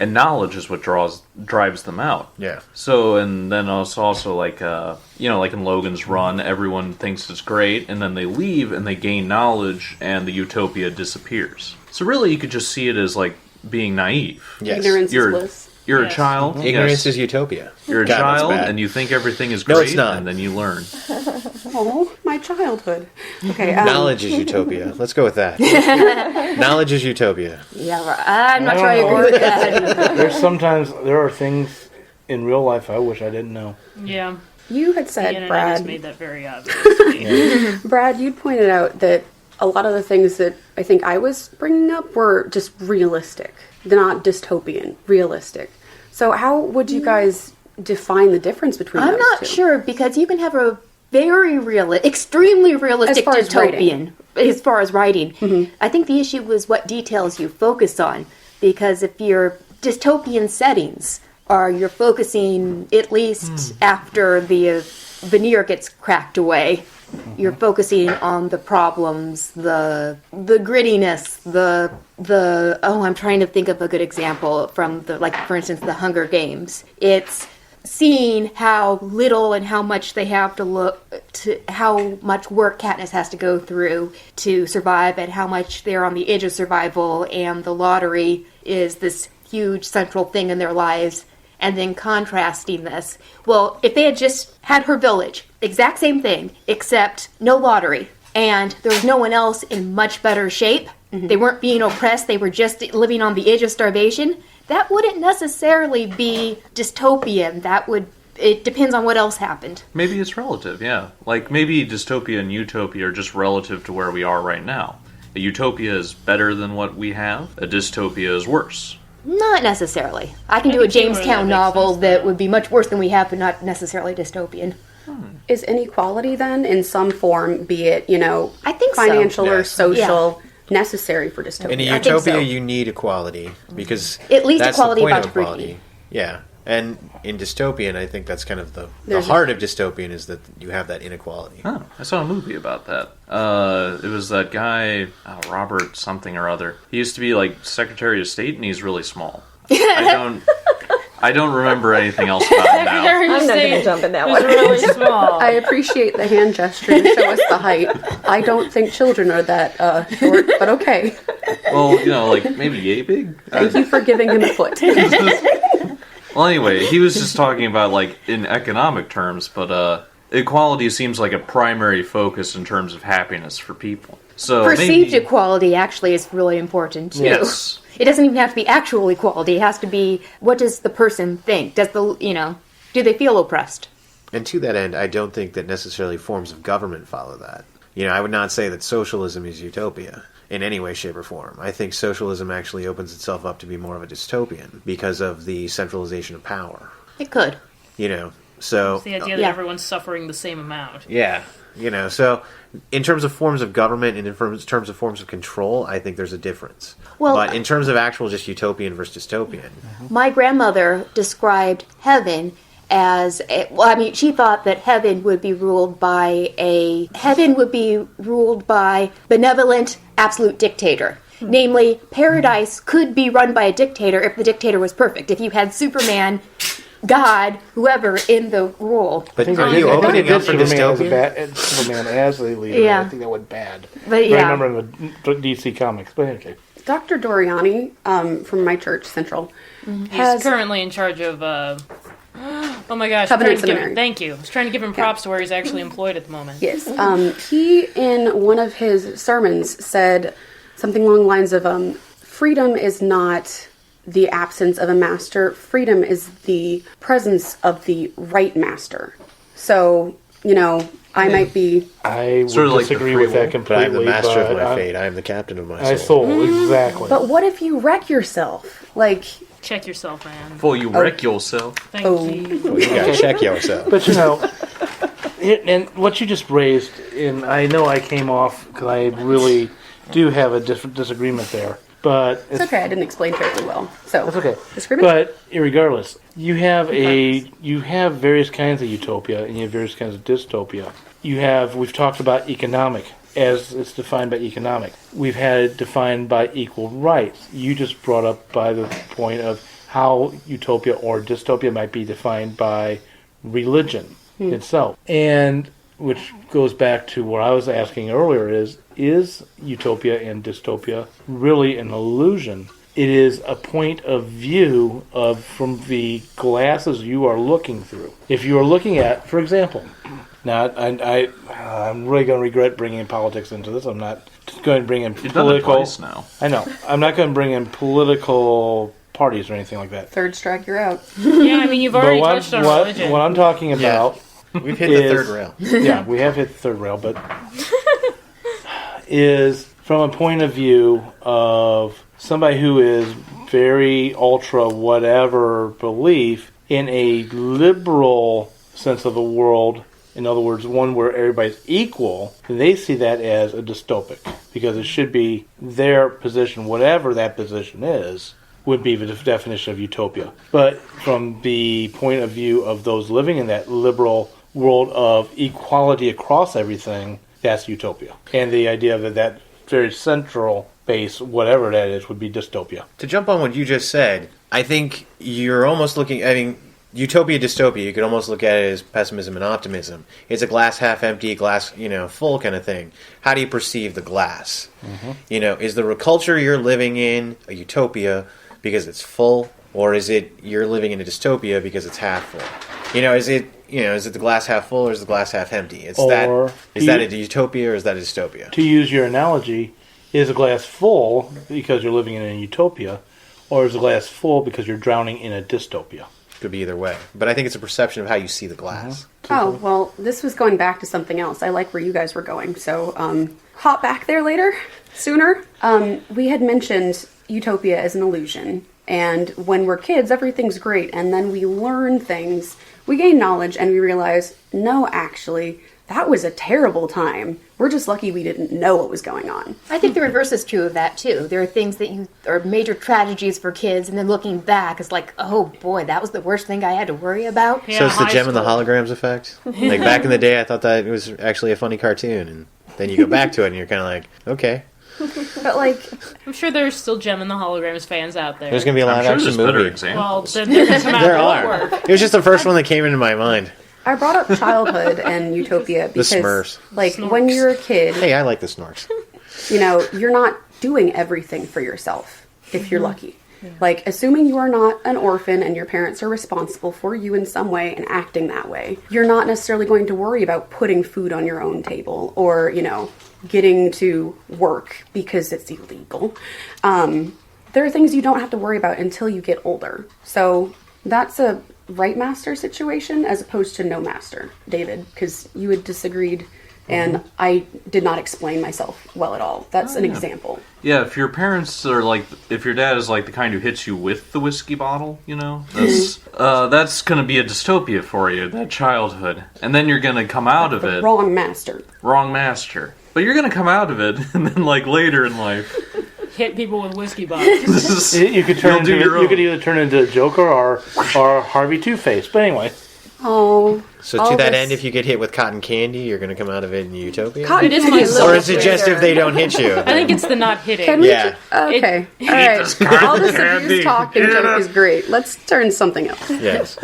Speaker 7: And knowledge is what drives them out.
Speaker 4: Yeah.
Speaker 7: So, and then also like, like in Logan's Run, everyone thinks it's great, and then they leave and they gain knowledge, and the utopia disappears. So really, you could just see it as like being naive.
Speaker 4: Yes.
Speaker 2: Ignorance is bliss.
Speaker 7: You're
Speaker 5: Yes.
Speaker 7: a child.
Speaker 4: Ignorance is utopia.
Speaker 7: You're a
Speaker 4: God, that's
Speaker 7: child,
Speaker 4: bad.
Speaker 7: and you think everything is great,
Speaker 4: No, it's not.
Speaker 7: and then you learn.
Speaker 2: Oh, my childhood. Okay.
Speaker 4: Knowledge is utopia. Let's go with that. Knowledge is utopia.
Speaker 6: Yeah, I'm not
Speaker 1: I
Speaker 6: sure I
Speaker 1: don't know.
Speaker 6: agree with that.
Speaker 1: There are things in real life I wish I didn't know.
Speaker 5: Yeah.
Speaker 2: You had
Speaker 5: The
Speaker 2: said,
Speaker 5: internet
Speaker 2: Brad.
Speaker 5: has made that very obvious.
Speaker 2: Brad, you'd pointed out that a lot of the things that I think I was bringing up were just realistic. They're not dystopian, realistic. So how would you guys define the difference between
Speaker 6: I'm
Speaker 2: those
Speaker 6: not
Speaker 2: two?
Speaker 6: sure because you can have a very extremely realistic
Speaker 2: As far as
Speaker 6: dystopian as far as writing. I think the issue was what details you focus on. Because if your dystopian settings are you're focusing at least after the veneer gets cracked away, you're focusing on the problems, the grittiness, the I'm trying to think of a good example from for instance the Hunger Games. It's seeing how little and how much they have to how much work Katniss has to go through to survive, and how much they're on the edge of survival, and the lottery is this huge central thing in their lives. And then contrasting this. Well, if they had just had her village, exact same thing, except no lottery, and there was no one else in much better shape, they weren't being oppressed, they were just living on the edge of starvation, that wouldn't necessarily be dystopian. It depends on what else happened.
Speaker 7: Maybe it's relative, yeah. Like, maybe dystopia and utopia are just relative to where we are right now. A utopia is better than what we have. A dystopia is worse.
Speaker 6: Not necessarily. I can do a
Speaker 5: can see where that
Speaker 6: Jamestown
Speaker 5: makes
Speaker 6: novel
Speaker 5: sense,
Speaker 6: that
Speaker 5: though.
Speaker 6: would be much worse than we have, but not necessarily dystopian.
Speaker 2: Is inequality then, in some form, be it,
Speaker 6: I think so.
Speaker 2: financial or
Speaker 4: Yes.
Speaker 2: social, necessary for dystopia?
Speaker 4: In a
Speaker 6: I think
Speaker 4: utopia,
Speaker 6: so.
Speaker 4: you need equality because
Speaker 6: At least
Speaker 4: that's
Speaker 6: equality
Speaker 4: the point
Speaker 6: of
Speaker 4: of equality.
Speaker 6: opportunity.
Speaker 4: Yeah, and in dystopian, I think that's kind of the
Speaker 2: There's
Speaker 4: heart of dystopian is that you have that inequality.
Speaker 7: Oh, I saw a movie about that. It was that guy, Robert something or other. He used to be like Secretary of State, and he's really small. I don't remember anything else about him now.
Speaker 3: I'm not going to jump in that
Speaker 5: It was
Speaker 3: one.
Speaker 5: really small.
Speaker 2: I appreciate the hand gesture to show us the height. I don't think children are that short, but okay.
Speaker 7: Well, like maybe yay big.
Speaker 2: Thank you for giving him a foot.
Speaker 7: Well, anyway, he was just talking about like in economic terms, but equality seems like a primary focus in terms of happiness for people. So
Speaker 6: Perceived
Speaker 7: maybe,
Speaker 6: equality actually is really important too.
Speaker 7: Yes.
Speaker 6: It doesn't even have to be actual equality. It has to be what does the person think? Do they feel oppressed?
Speaker 4: And to that end, I don't think that necessarily forms of government follow that. I would not say that socialism is utopia in any way, shape, or form. I think socialism actually opens itself up to be more of a dystopian because of the centralization of power.
Speaker 6: It could.
Speaker 4: So
Speaker 5: It's the idea that everyone's suffering the same amount.
Speaker 4: yeah, so in terms of forms of government and in terms of forms of control, I think there's a difference.
Speaker 6: Well,
Speaker 4: but in terms of actual just utopian versus dystopian,
Speaker 6: my grandmother described heaven as she thought that heaven would be ruled by benevolent absolute dictator. Namely, paradise could be run by a dictator if the dictator was perfect. If you had Superman, God, whoever in the role.
Speaker 4: But
Speaker 1: I think
Speaker 4: are
Speaker 1: they
Speaker 4: you
Speaker 1: did- I think
Speaker 4: opening
Speaker 1: they
Speaker 4: up
Speaker 1: did
Speaker 4: for
Speaker 1: Superman
Speaker 4: dystopia?
Speaker 1: Superman as the leader.
Speaker 6: Yeah.
Speaker 1: I think that went bad.
Speaker 6: But
Speaker 1: I
Speaker 6: yeah.
Speaker 1: remember in the DC comics. But okay.
Speaker 2: Dr. Doriani from my church, Central,
Speaker 5: He's
Speaker 2: has
Speaker 5: currently in charge of. Oh my gosh!
Speaker 2: Covenant
Speaker 5: I'm trying to give him,
Speaker 2: Seminary.
Speaker 5: thank you. I was trying to give him props to where he's actually employed at the moment.
Speaker 2: Yes. He, in one of his sermons, said something along the lines of freedom is not the absence of a master, freedom is the presence of the right master. So, I might be.
Speaker 1: I would
Speaker 7: Sort of like the
Speaker 1: disagree
Speaker 7: free
Speaker 1: with that
Speaker 7: will.
Speaker 4: But I am
Speaker 1: completely.
Speaker 4: the master of
Speaker 1: but
Speaker 4: my
Speaker 1: I'm-
Speaker 4: fate. I am the captain of my
Speaker 1: My
Speaker 4: soul.
Speaker 1: soul, exactly.
Speaker 2: But what if you wreck yourself? Like,
Speaker 5: Check yourself, man.
Speaker 7: Before you wreck yourself.
Speaker 5: Thank
Speaker 2: Oh.
Speaker 5: you.
Speaker 4: Well, you gotta check yourself.
Speaker 1: But and what you just raised, and I know I came off because I really do have a different disagreement there. But
Speaker 2: it's okay, I didn't explain terribly well. So,
Speaker 1: That's okay.
Speaker 2: disagreement?
Speaker 1: But regardless, you have various kinds of utopia and you have various kinds of dystopia. We've talked about economic as it's defined by economic. We've had it defined by equal rights. You just brought up by the point of how utopia or dystopia might be defined by religion itself. And which goes back to what I was asking earlier is utopia and dystopia really an illusion? It is a point of view from the glasses you are looking through. If you are looking at, for example, now I'm really going to regret bringing politics into this. I'm not going to bring in
Speaker 7: You've done it
Speaker 1: political.
Speaker 7: twice now.
Speaker 1: I know. I'm not going to bring in political parties or anything like that.
Speaker 2: third strike, you're out.
Speaker 5: Yeah, I mean, you've already touched on religion.
Speaker 1: What I'm talking about
Speaker 4: We've hit the
Speaker 1: is-
Speaker 4: third rail.
Speaker 1: yeah, we have hit the third rail, but is from a point of view of somebody who is very ultra whatever belief in a liberal sense of the world. In other words, one where everybody's equal, they see that as a dystopic because it should be their position, whatever that position is, would be the definition of utopia. But from the point of view of those living in that liberal world of equality across everything, that's utopia. And the idea of that very central base, whatever that is, would be dystopia.
Speaker 4: To jump on what you just said, I think you're almost looking. I mean, utopia, dystopia. You could almost look at it as pessimism and optimism. It's a glass half empty, glass full kind of thing. How do you perceive the glass? Is the culture you're living in a utopia because it's full, or is it you're living in a dystopia because it's half full? Is it the glass half full or is the glass half empty? Is that a utopia or is that a dystopia?
Speaker 1: To use your analogy, is the glass full because you're living in a utopia, or is the glass full because you're drowning in a dystopia?
Speaker 4: Could be either way. But I think it's a perception of how you see the glass.
Speaker 2: Oh, well, this was going back to something else. I like where you guys were going. So, hop back there sooner. We had mentioned utopia as an illusion. And when we're kids, everything's great. And then we learn things, we gain knowledge, and we realize, no, actually, that was a terrible time. We're just lucky we didn't know what was going on.
Speaker 6: I think the reverse is true of that too. There are things that are major tragedies for kids, and then looking back, it's like, oh boy, that was the worst thing I had to worry about.
Speaker 5: Yeah,
Speaker 4: So it's the
Speaker 5: high
Speaker 4: gem and the
Speaker 5: school.
Speaker 4: holograms effect? Like back in the day, I thought that it was actually a funny cartoon. And then you go back to it and you're kind of like, okay.
Speaker 2: But,
Speaker 5: I'm sure there's still Gem and the Holograms fans out there.
Speaker 4: There's going to be a live
Speaker 7: I'm sure
Speaker 4: action
Speaker 7: there's better
Speaker 4: movie.
Speaker 7: examples.
Speaker 5: Well, then they can come out
Speaker 4: There
Speaker 5: and
Speaker 4: are.
Speaker 5: work.
Speaker 4: It was just the first one that came into my mind.
Speaker 2: I brought up childhood and utopia because,
Speaker 4: Smurfs.
Speaker 2: when you're a kid,
Speaker 4: Hey, I like the Snorks.
Speaker 2: you're not doing everything for yourself if you're lucky. Like, assuming you are not an orphan and your parents are responsible for you in some way and acting that way, you're not necessarily going to worry about putting food on your own table or, getting to work because it's illegal. There are things you don't have to worry about until you get older. So that's a right master situation as opposed to no master, David, because you had disagreed and I did not explain myself well at all. That's an example.
Speaker 7: Yeah, if your parents are if your dad is the kind who hits you with the whiskey bottle, that's going to be a dystopia for you, that childhood. And then you're going to come out of it.
Speaker 2: Wrong master.
Speaker 7: Wrong master. But you're going to come out of it, and then later in life,
Speaker 5: Hit people with whiskey bottles.
Speaker 1: You could
Speaker 7: You'll do your
Speaker 1: you could
Speaker 7: own.
Speaker 1: either turn into a Joker or Harvey Two-Face. But anyway,
Speaker 2: Oh.
Speaker 4: So
Speaker 2: all
Speaker 4: to that
Speaker 2: this-
Speaker 4: end, if you get hit with cotton candy, you're going to come out of it in Utopia?
Speaker 2: Cotton
Speaker 5: It is
Speaker 2: candy
Speaker 5: my
Speaker 2: is
Speaker 5: soul
Speaker 4: Or
Speaker 2: so
Speaker 4: is it just if they don't hit you?
Speaker 5: I think it's the not hitting.
Speaker 2: Can we?
Speaker 4: Yeah.
Speaker 2: Okay. All right. All this abuse talk and joke is great. Let's turn something else.
Speaker 4: Yes.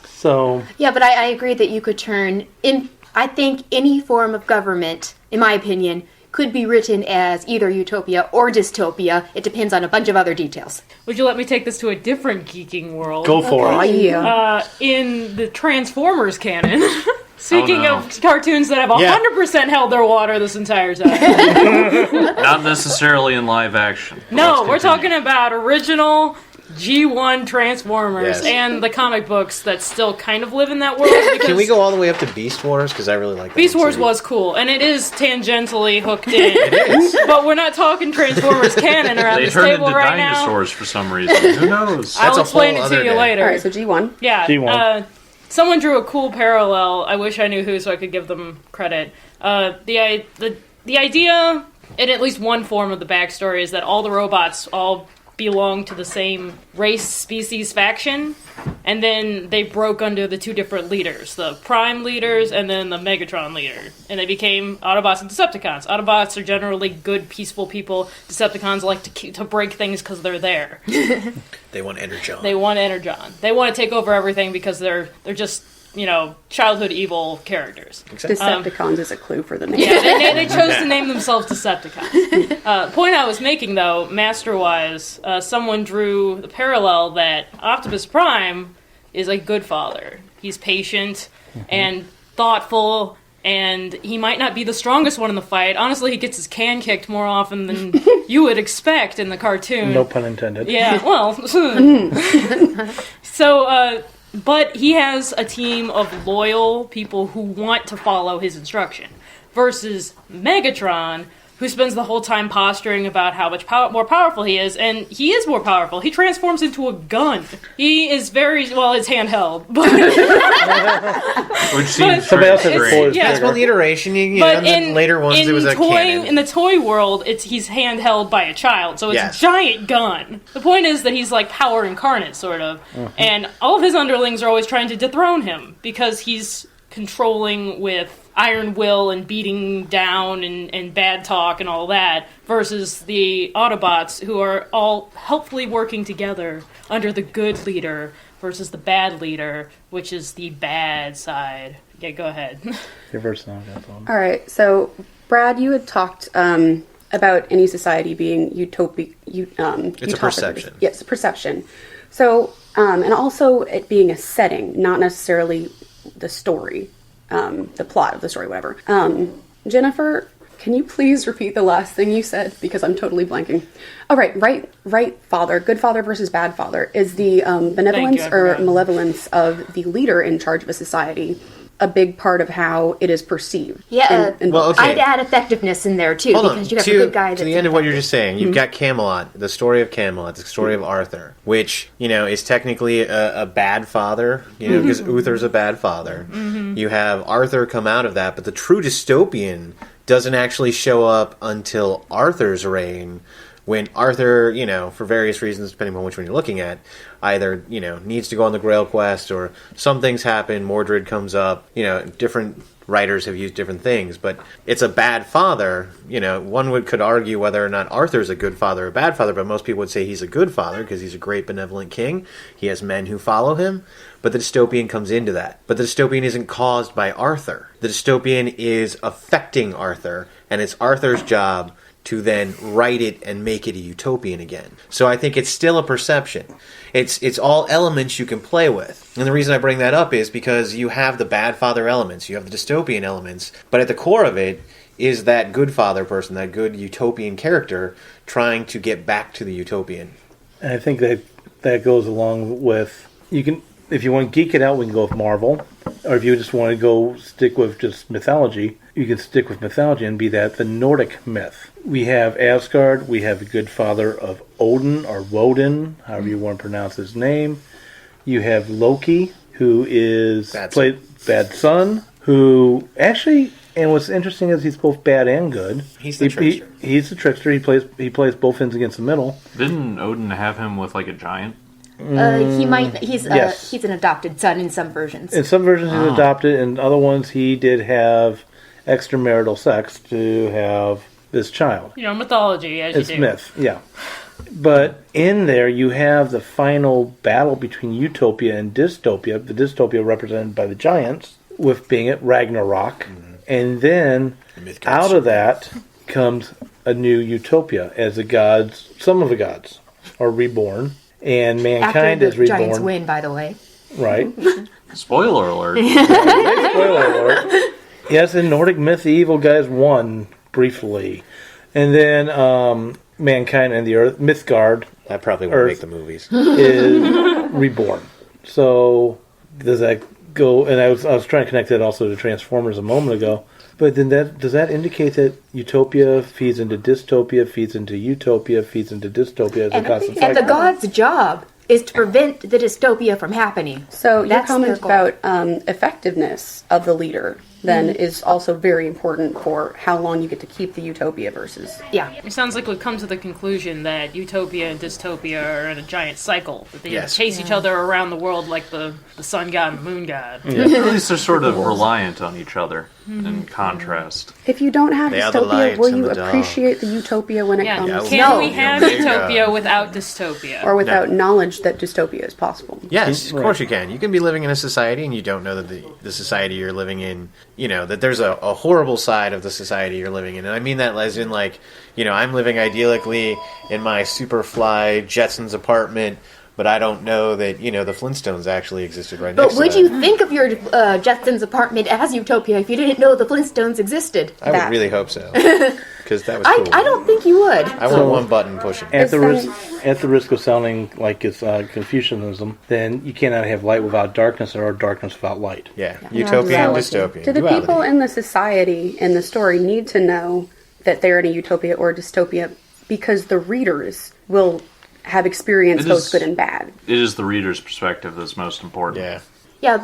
Speaker 1: So
Speaker 6: Yeah, but I agree that you could turn in. I think any form of government, in my opinion, could be written as either utopia or dystopia. It depends on a bunch of other details.
Speaker 5: Would you let me take this to a different geeking world?
Speaker 1: go for
Speaker 2: Oh,
Speaker 1: it.
Speaker 2: yeah.
Speaker 5: In the Transformers canon, speaking
Speaker 7: no.
Speaker 5: of cartoons that have
Speaker 4: Yeah.
Speaker 5: 100% held their water this entire time.
Speaker 7: Not necessarily in live action.
Speaker 5: No,
Speaker 7: Let's
Speaker 5: we're
Speaker 7: continue.
Speaker 5: talking about original G1 Transformers
Speaker 4: Yes.
Speaker 5: and the comic books that still kind of live in that world. Because
Speaker 4: Can we go all the way up to Beast Wars? Because I really like that
Speaker 5: Beast
Speaker 4: one,
Speaker 5: Wars
Speaker 4: too.
Speaker 5: was cool, and it is tangentially hooked in. But we're not talking Transformers canon around
Speaker 7: They
Speaker 5: this
Speaker 7: turned
Speaker 5: table
Speaker 7: into
Speaker 5: right
Speaker 7: dinosaurs for some reason. Who knows?
Speaker 5: now. I'll
Speaker 4: That's a
Speaker 5: explain
Speaker 4: whole
Speaker 5: it to
Speaker 4: other
Speaker 5: you
Speaker 4: day.
Speaker 5: later.
Speaker 2: All right. So G1.
Speaker 5: Yeah.
Speaker 1: G1.
Speaker 5: Someone drew a cool parallel. I wish I knew who so I could give them credit. The idea, in at least one form of the backstory, is that all the robots all belong to the same race, species, faction, and then they broke under the two different leaders, the Prime leaders and then the Megatron leader, and they became Autobots and Decepticons. Autobots are generally good, peaceful people. Decepticons like to break things because they're there.
Speaker 4: They want Energon.
Speaker 5: They want Energon. They want to take over everything because they're just, childhood evil characters.
Speaker 2: Decepticons is a clue for the name.
Speaker 5: Yeah, they chose to name themselves Decepticons. Point I was making, though, master-wise, someone drew the parallel that Optimus Prime is a good father. He's patient and thoughtful, and he might not be the strongest one in the fight. Honestly, he gets his can kicked more often than you would expect in the cartoon.
Speaker 1: No pun intended.
Speaker 5: Yeah, well, so, but he has a team of loyal people who want to follow his instruction, versus Megatron, who spends the whole time posturing about how much more powerful he is, and he is more powerful. He transforms into a gun. He is it's handheld, but
Speaker 7: Which seems
Speaker 1: Somebody else has
Speaker 7: strange.
Speaker 1: a pull his
Speaker 5: Yeah.
Speaker 4: That's one of the iteration.
Speaker 5: but
Speaker 4: In the later ones, it was a cannon.
Speaker 5: in the toy world, he's handheld by a child, so it's
Speaker 4: Yes.
Speaker 5: a giant gun. The point is that he's like power incarnate, sort of, and all of his underlings are always trying to dethrone him because he's controlling with iron will and beating down and bad talk and all that, versus the Autobots, who are all helpfully working together under the good leader versus the bad leader, which is the bad side. Yeah, go ahead.
Speaker 1: Reverse now. That's all.
Speaker 2: All right. So Brad, you had talked about any society being utopic.
Speaker 4: It's a perception.
Speaker 2: Yes, a perception. So and also it being a setting, not necessarily the story. The plot of the story, whatever. Jennifer, can you please repeat the last thing you said? Because I'm totally blanking. Oh, right father, good father versus bad father. Is the benevolence
Speaker 5: I
Speaker 2: or
Speaker 5: forgot.
Speaker 2: malevolence of the leader in charge of a society a big part of how it is perceived?
Speaker 6: Yeah,
Speaker 4: Well, okay.
Speaker 6: I'd add effectiveness in there too,
Speaker 4: Hold on.
Speaker 6: because you have
Speaker 4: to,
Speaker 6: a good guy
Speaker 4: to
Speaker 6: that's
Speaker 4: the end of what you're
Speaker 6: ineffective.
Speaker 4: just saying, you've got Camelot, the story of Camelot, the story of Arthur, which is technically a bad father, because Uther's a bad father. You have Arthur come out of that, but the true dystopian doesn't actually show up until Arthur's reign, when Arthur, for various reasons, depending on which one you're looking at, either, needs to go on the Grail quest, or some things happen, Mordred comes up, different writers have used different things, but it's a bad father. One could argue whether or not Arthur's a good father or a bad father, but most people would say he's a good father because he's a great benevolent king. He has men who follow him, but the dystopian comes into that. But the dystopian isn't caused by Arthur. The dystopian is affecting Arthur, and it's Arthur's job to then write it and make it a utopian again. So I think it's still a perception. It's all elements you can play with. And the reason I bring that up is because you have the bad father elements, you have the dystopian elements, but at the core of it is that good father person, that good utopian character trying to get back to the utopian.
Speaker 1: And I think that goes along with, you can, if you want to geek it out, we can go with Marvel, or if you just want to go stick with just mythology, you can stick with mythology and be that the Nordic myth. We have Asgard, we have the good father of Odin, or Woden, however you want to pronounce his name. You have Loki, who is Bad Son, who actually, and what's interesting is he's both bad and good.
Speaker 4: He's the trickster.
Speaker 1: He's the trickster. He plays both ends against the middle.
Speaker 7: Didn't Odin have him with like a giant?
Speaker 1: Yes.
Speaker 6: He's an adopted son in some versions.
Speaker 1: In some versions, he's adopted. In other ones, he did have extramarital sex to have this child.
Speaker 5: You know, mythology, as
Speaker 1: It's
Speaker 5: you do.
Speaker 1: myth, yeah. But in there, you have the final battle between Utopia and Dystopia. The Dystopia represented by the giants, with being at Ragnarok. And then, out of that, comes a new Utopia, as the gods, some of the gods, are reborn. And mankind
Speaker 6: After
Speaker 1: is
Speaker 6: the Giants
Speaker 1: reborn.
Speaker 6: win, by the way.
Speaker 1: Right.
Speaker 7: Spoiler alert.
Speaker 1: Big spoiler alert. Yes, in Nordic myth, the evil guys won briefly. And then mankind and the earth, Mythgard,
Speaker 4: That probably won't
Speaker 1: Earth.
Speaker 4: make the movies.
Speaker 1: is reborn. So does that go? And I was trying to connect that also to Transformers a moment ago. But then does that indicate that Utopia feeds into Dystopia, feeds into Utopia, feeds into Dystopia as a constant
Speaker 6: And the
Speaker 1: cycle?
Speaker 6: god's job is to prevent the dystopia from happening.
Speaker 2: So your
Speaker 6: That's
Speaker 2: comment
Speaker 6: their goal.
Speaker 2: about effectiveness of the leader then is also very important for how long you get to keep the utopia versus.
Speaker 6: Yeah.
Speaker 5: It sounds like we've come to the conclusion that Utopia and Dystopia are in a giant cycle. That they
Speaker 4: Yes.
Speaker 5: chase each other around the world like the sun god and the moon god.
Speaker 7: At least they're sort of reliant on each other in contrast.
Speaker 2: If you don't have
Speaker 4: They are the
Speaker 2: dystopia,
Speaker 4: lights
Speaker 2: will
Speaker 4: and
Speaker 2: you
Speaker 4: the dark.
Speaker 2: appreciate the utopia when it
Speaker 5: Yeah,
Speaker 2: comes?
Speaker 5: can
Speaker 6: No.
Speaker 5: we have
Speaker 4: Yeah.
Speaker 5: Utopia without Dystopia?
Speaker 2: Or without knowledge that dystopia is possible.
Speaker 4: Yes, of
Speaker 1: Right.
Speaker 4: course you can. You can be living in a society and you don't know that the society you're living in, that there's a horrible side of the society you're living in. And I mean that as in like, I'm living idyllically in my Superfly Jetsons apartment, but I don't know that, the Flintstones actually existed right
Speaker 6: But
Speaker 4: next to
Speaker 6: would
Speaker 4: that.
Speaker 6: you think of your Jetson's apartment as Utopia if you didn't know the Flintstones existed?
Speaker 4: I would
Speaker 2: that?
Speaker 4: really hope so. Because that was cool.
Speaker 6: I don't think you would.
Speaker 4: I want one button pushing.
Speaker 1: At the
Speaker 2: It's,
Speaker 1: risk of sounding like it's Confucianism, then you cannot have light without darkness, or darkness without light.
Speaker 4: Yeah, Utopia and Dystopia.
Speaker 2: Do the
Speaker 4: Duality.
Speaker 2: people in the society in the story need to know that they're in a utopia or dystopia because the readers will have experienced
Speaker 7: It
Speaker 2: both
Speaker 7: is-
Speaker 2: good and bad?
Speaker 7: It is the reader's perspective that's most important.
Speaker 4: Yeah.
Speaker 6: Yeah, in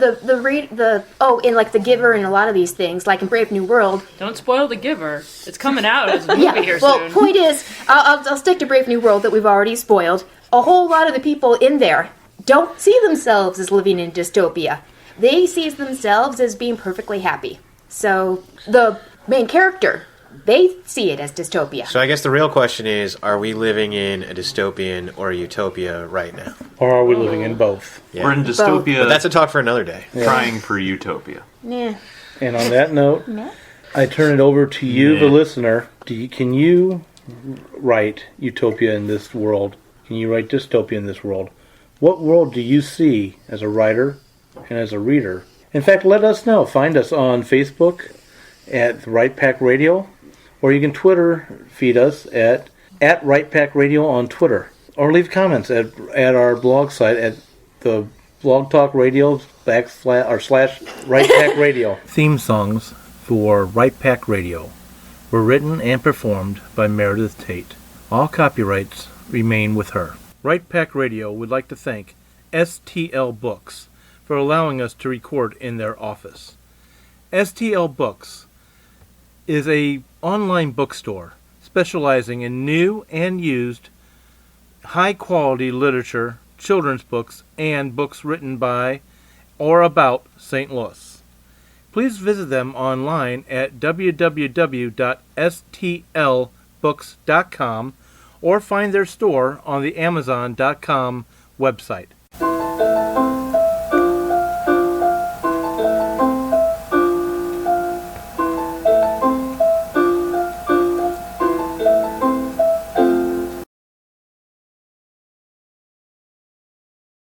Speaker 6: like The Giver and a lot of these things, like in Brave New World.
Speaker 5: Don't spoil The Giver. It's coming out as a movie here
Speaker 6: Well,
Speaker 5: soon.
Speaker 6: point is, I'll stick to Brave New World that we've already spoiled. A whole lot of the people in there don't see themselves as living in dystopia. They see themselves as being perfectly happy. So the main character, they see it as dystopia.
Speaker 4: So I guess the real question is, are we living in a dystopian or a utopia right now?
Speaker 1: Or are we living in both?
Speaker 4: Yeah.
Speaker 7: We're in dystopia,
Speaker 4: But that's a talk for another day.
Speaker 7: trying for utopia.
Speaker 6: Yeah.
Speaker 1: And on that note, I turn it over to you, the listener. Can you write utopia in this world? Can you write dystopia in this world? What world do you see as a writer and as a reader? In fact, let us know. Find us on Facebook at Right Pack Radio, or you can Twitter feed us at Right Pack Radio on Twitter, or leave comments at our blog site at the Blog Talk Radio / Right Pack Radio. Theme songs for Right Pack Radio were written and performed by Meredith Tate. All copyrights remain with her. Right Pack Radio would like to thank STL Books for allowing us to record in their office. STL Books is a online bookstore specializing in new and used high-quality literature, children's books, and books written by or about St. Louis. Please visit them online at www.stlbooks.com or find their store on the Amazon.com website.